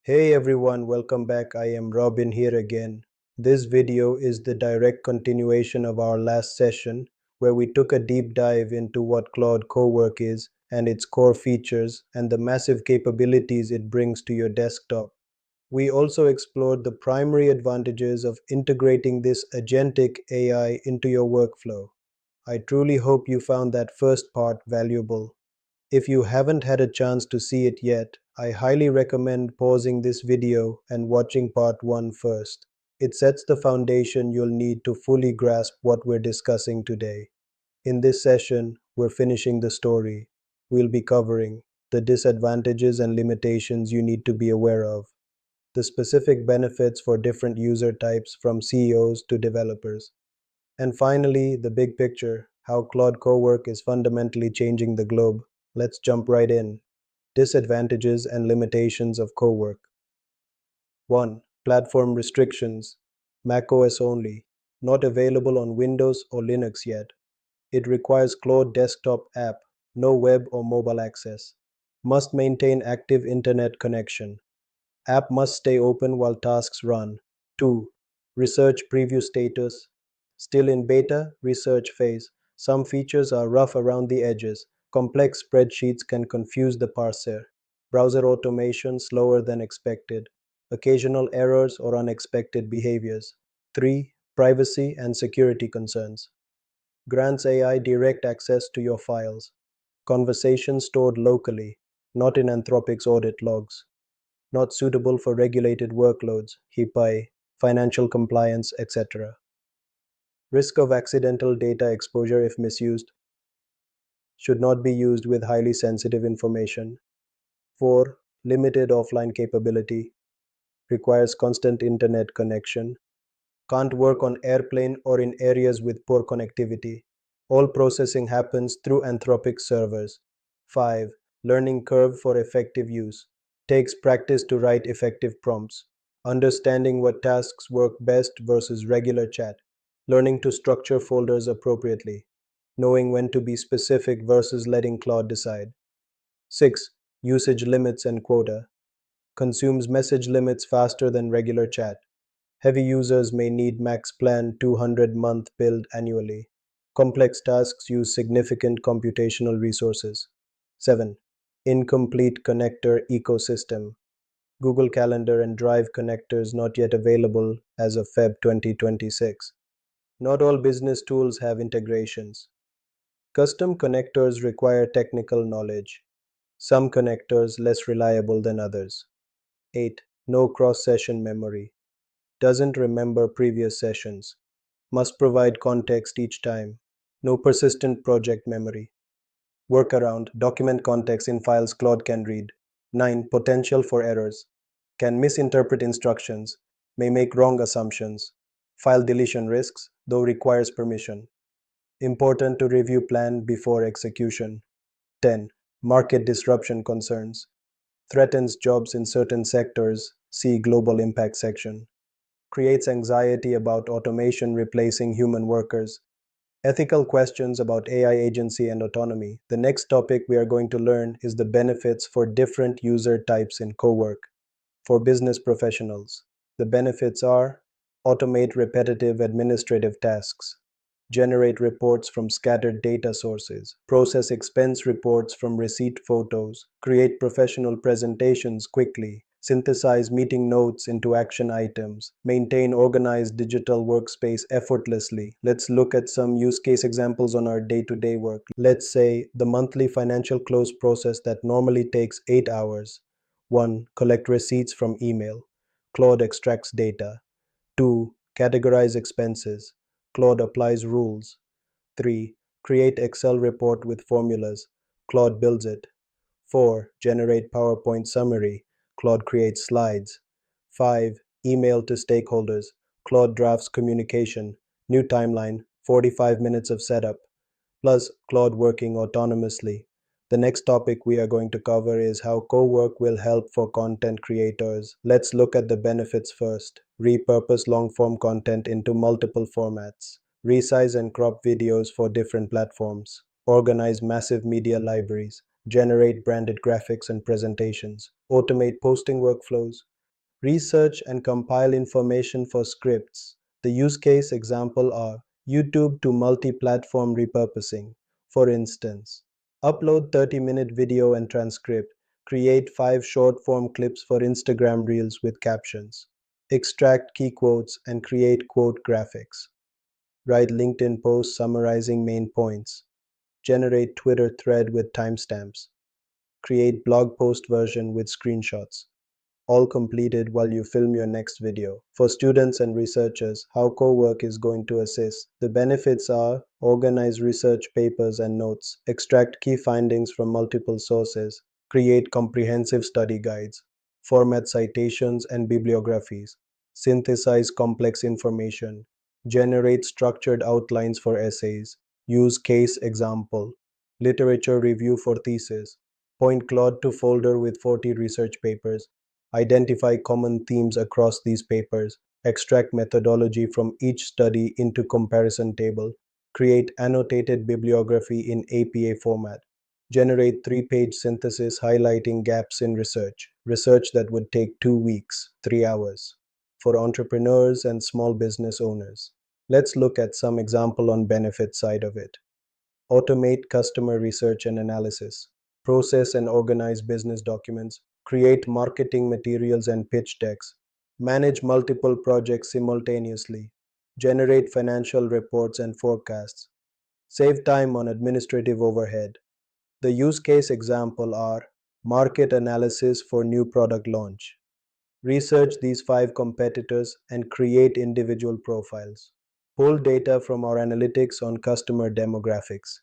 Hey everyone, welcome back. I am Robin here again. This video is the direct continuation of our last session where we took a deep dive into what Claude Co-work is and its core features and the massive capabilities it brings to your desktop. We also explored the primary advantages of integrating this agentic AI into your workflow. I truly hope you found that first part valuable. If you haven't had a chance to see it yet, I highly recommend pausing this video and watching part 1 first. It sets the foundation you'll need to fully grasp what we're discussing today. In this session, we're finishing the story. We'll be covering the disadvantages and limitations you need to be aware of, the specific benefits for different user types from CEOs to developers, and finally, the big picture, how Claude Co-work is fundamentally changing the globe. Let's jump right in. Disadvantages and limitations of Co-work. 1. Platform restrictions. macOS only. Not available on Windows or Linux yet. It requires Claude desktop app, no web or mobile access. Must maintain active internet connection. App must stay open while tasks run. 2. Research preview status. Still in beta, research phase. Some features are rough around the edges. Complex spreadsheets can confuse the parser. Browser automation slower than expected. Occasional errors or unexpected behaviors. 3. Privacy and security concerns. Grants AI direct access to your files. Conversations stored locally, not in Anthropic's audit logs. Not suitable for regulated workloads, HIPAA, financial compliance, etc. Risk of accidental data exposure if misused. Should not be used with highly sensitive information. 4. Limited offline capability. Requires constant internet connection. Can't work on airplane or in areas with poor connectivity. All processing happens through Anthropic servers. 5. Learning curve for effective use. Takes practice to write effective prompts. Understanding what tasks work best versus regular chat. Learning to structure folders appropriately. Knowing when to be specific versus letting Claude decide. 6. Usage limits and quota. Consumes message limits faster than regular chat. Heavy users may need max plan 200-month build annually. Complex tasks use significant computational resources. 7. Incomplete connector ecosystem. Google Calendar and Drive connectors not yet available as of Feb 2026. Not all business tools have integrations. Custom connectors require technical knowledge. Some connectors less reliable than others. 8. No cross-session memory. Doesn't remember previous sessions. Must provide context each time. No persistent project memory. Workaround, document context in files Claude can read. 9. Potential for errors. Can misinterpret instructions. May make wrong assumptions. File deletion risks, though requires permission. Important to review plan before execution. 10. Market disruption concerns. Threatens jobs in certain sectors. See Global Impact section. Creates anxiety about automation replacing human workers. Ethical questions about AI agency and autonomy. The next topic we are going to learn is the benefits for different user types in co-work. For business professionals, the benefits are automate repetitive administrative tasks, generate reports from scattered data sources, process expense reports from receipt photos, create professional presentations quickly, synthesize meeting notes into action items, maintain organized digital workspace effortlessly. Let's look at some use case examples on our day-to-day work. Let's say the monthly financial close process that normally takes 8 hours. 1. Collect receipts from email. Claude extracts data. 2. Categorize expenses. Claude applies rules. 3. Create Excel report with formulas. Claude builds it. 4. Generate PowerPoint summary. Claude creates slides. 5. Email to stakeholders. Claude drafts communication. New timeline, 45 minutes of setup. Plus Claude working autonomously. The next topic we are going to cover is how co-work will help for content creators. Let's look at the benefits first. Repurpose long-form content into multiple formats. Resize and crop videos for different platforms. Organize massive media libraries. Generate branded graphics and presentations. Automate posting workflows. Research and compile information for scripts. The use case example are YouTube to multi-platform repurposing. For instance, upload 30-minute video and transcript, create 5 short-form clips for Instagram Reels with captions, extract key quotes and create quote graphics, write LinkedIn posts summarizing main points, generate Twitter thread with timestamps, create blog post version with screenshots, all completed while you film your next video. For students and researchers, how co-work is going to assist. The benefits are organize research papers and notes, extract key findings from multiple sources, create comprehensive study guides, format citations and bibliographies, synthesize complex information, generate structured outlines for essays, use case example, literature review for thesis, point Claude to folder with 40 research papers, identify common themes across these papers, extract methodology from each study into comparison table, create annotated bibliography in APA format, generate 3-page synthesis highlighting gaps in research that would take 2 weeks, 3 hours, for entrepreneurs and small business owners. Let's look at some example on benefit side of it. Automate customer research and analysis, process and organize business documents, create marketing materials and pitch decks, manage multiple projects simultaneously, generate financial reports and forecasts, save time on administrative overhead. The use case example are market analysis for new product launch. Research these 5 competitors and create individual profiles. Pull data from our analytics on customer demographics.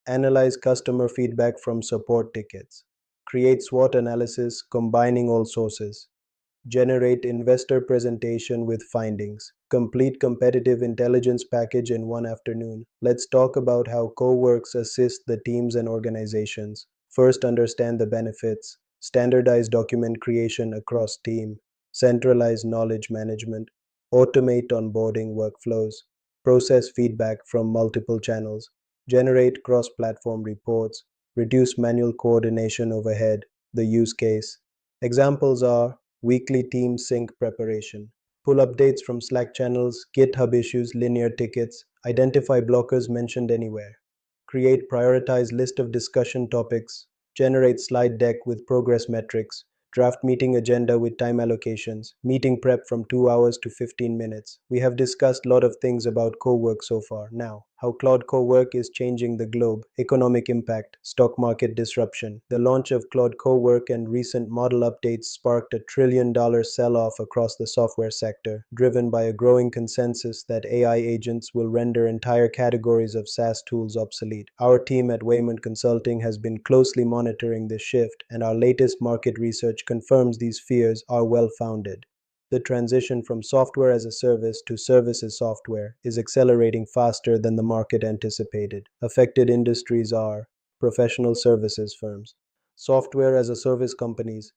Analyze customer feedback from support tickets, create SWOT analysis combining all sources, generate investor presentation with findings, complete competitive intelligence package in one afternoon. Let's talk about how co-works assist the teams and organizations. First, understand the benefits, standardize document creation across team, centralize knowledge management, automate onboarding workflows, process feedback from multiple channels, generate cross-platform reports, reduce manual coordination overhead. The use case examples are weekly team sync preparation, pull updates from Slack channels, GitHub issues, linear tickets, identify blockers mentioned anywhere, create prioritized list of discussion topics, generate slide deck with progress metrics, draft meeting agenda with time allocations, meeting prep from 2 hours to 15 minutes. We have discussed a lot of things about co-work so far. Now, how Claude Co-work is changing the globe, economic impact, stock market disruption. The launch of Claude Co-work and recent model updates sparked $1 trillion sell-off across the software sector, driven by a growing consensus that AI agents will render entire categories of SaaS tools obsolete. Our team at Wayman Consulting has been closely monitoring this shift, and our latest market research confirms these fears are well-founded. The transition from software as a service to services software is accelerating faster than the market anticipated. Affected industries are professional services firms, software as a service companies,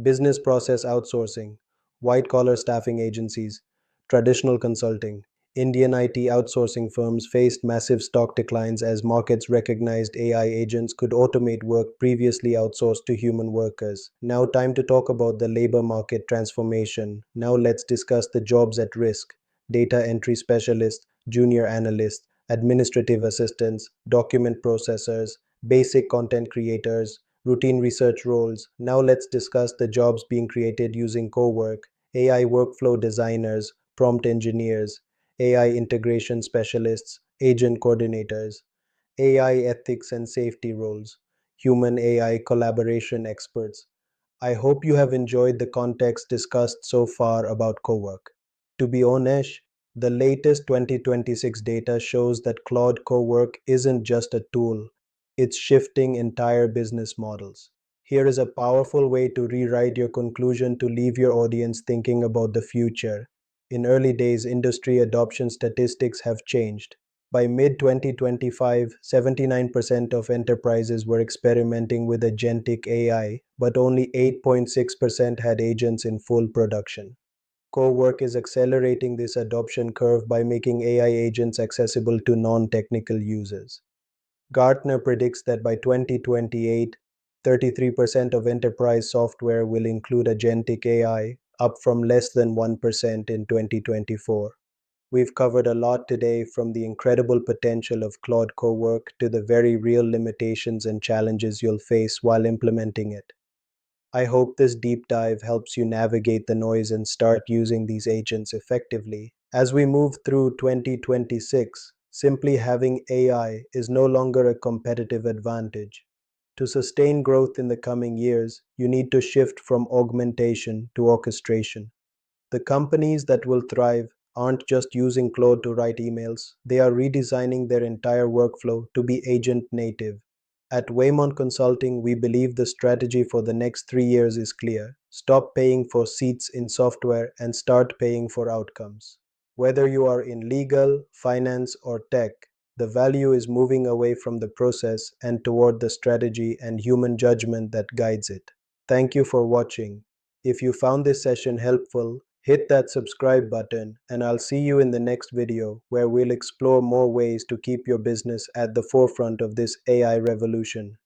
business process outsourcing, white-collar staffing agencies, traditional consulting. Indian IT outsourcing firms faced massive stock declines as markets recognized AI agents could automate work previously outsourced to human workers. Now, time to talk about the labor market transformation. Now, let's discuss the jobs at risk: data entry specialists, junior analysts, administrative assistants, document processors, basic content creators, routine research roles. Now, let's discuss the jobs being created using co-work: AI workflow designers, prompt engineers, AI integration specialists, agent coordinators, AI ethics and safety roles, human AI collaboration experts. I hope you have enjoyed the context discussed so far about cowork. To be honest, the latest 2026 data shows that Claude Cowork isn't just a tool, it's shifting entire business models. Here is a powerful way to rewrite your conclusion to leave your audience thinking about the future. In early days, industry adoption statistics have changed. By mid 2025, 79% of enterprises were experimenting with agentic AI, but only 8.6% had agents in full production. Co-work is accelerating this adoption curve by making AI agents accessible to non-technical users. Gartner predicts that by 2028, 33% of enterprise software will include agentic AI, up from less than 1% in 2024. We've covered a lot today, from the incredible potential of Claude Co-work to the very real limitations and challenges you'll face while implementing it. I hope this deep dive helps you navigate the noise and start using these agents effectively. As we move through 2026, simply having AI is no longer a competitive advantage. To sustain growth in the coming years, you need to shift from augmentation to orchestration. The companies that will thrive aren't just using Claude to write emails, they are redesigning their entire workflow to be agent native. At Waymont Consulting, we believe the strategy for the next 3 years is clear. Stop paying for seats in software and start paying for outcomes. Whether you are in legal, finance, or tech, the value is moving away from the process and toward the strategy and human judgment that guides it. Thank you for watching. If you found this session helpful, hit that subscribe button, and I'll see you in the next video where we'll explore more ways to keep your business at the forefront of this AI revolution.